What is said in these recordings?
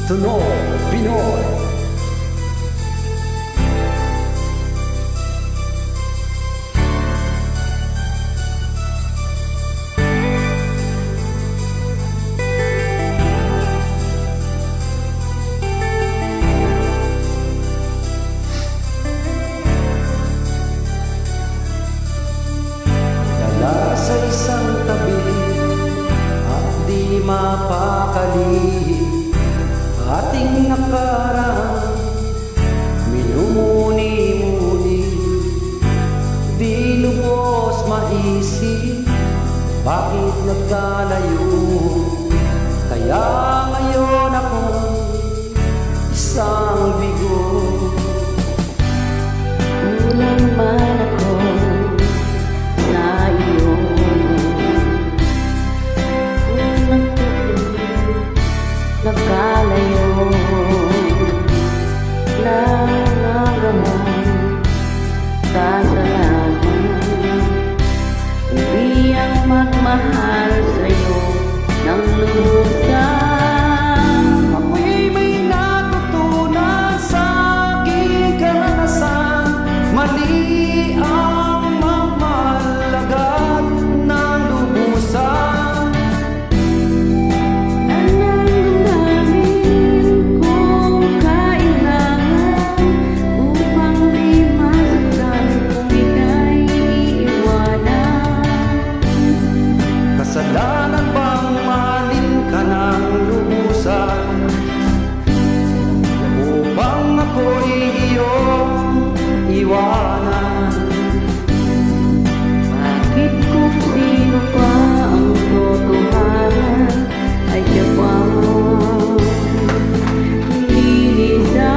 Tunog Pinoy. Dala sa isang tabi at di mapakali, ating nakaraan minumuni-muni, di lubos maisip bakit nagkalayo. Kaya ngayon ako isang bigo. Kulang man ako sa iyo, kung nagkalayo, nangagaman kasalanan, hindi ang magmahal sa'yo ng lubusang. Ako'y may natutunan sa aking karanasan, mali ang magmahalagat ng lubusan. Nananamnamin kung kailangan upang di masaktan kung ika'y iiwanan. Kasalanan bang mahalin ka ng lubusan, upang ako'y iyong iwanan? Bakit kung sino pa ang totohanan ay siya pa nililisan?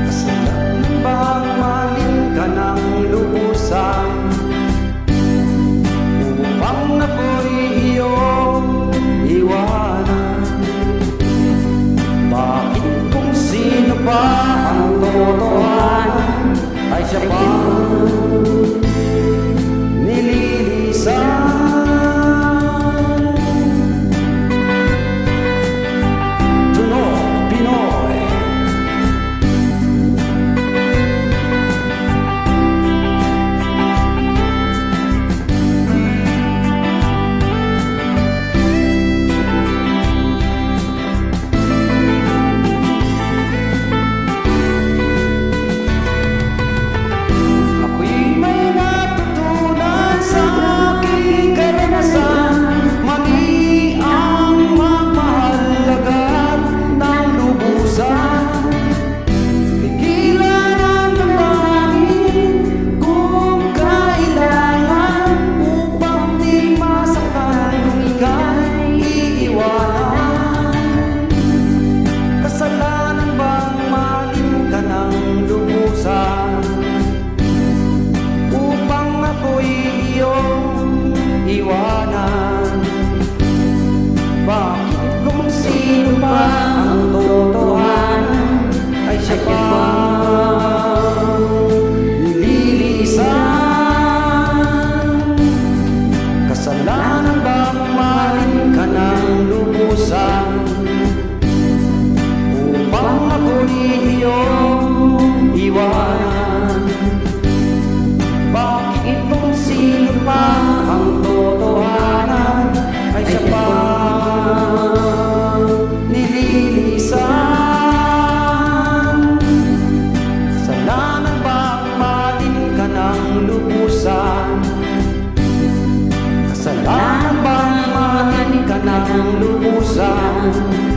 Kasalanan bang mahalin ka ng lubusan, upang ako'y iyong iwanan? Bakit kung sino pa ang totohanan ay siya pa nililisan? Tunog Pinoy. Ako'y may natutunan sa aking karanasan, mali ang magmahalagat ng lubusan. Pigilan ang damdamin kung kailangan, upang di masaktan kung ika'y iiwanan. Kasalanan bang mahalin ka ng lubusan, upang ako'y iyong iwanan? Bakit kung sino pa ang totohanan ay siya pa nililisan? Kasalanan bang mahalin ka ng lubusan, upang ako'y iyong iwanan? Bakit kung sino pa ang totohanan ay siya pa nililisan? Kasalanan bang mahalin ka ng lubusan, kasalanan bang mahalin ka ng lubusan?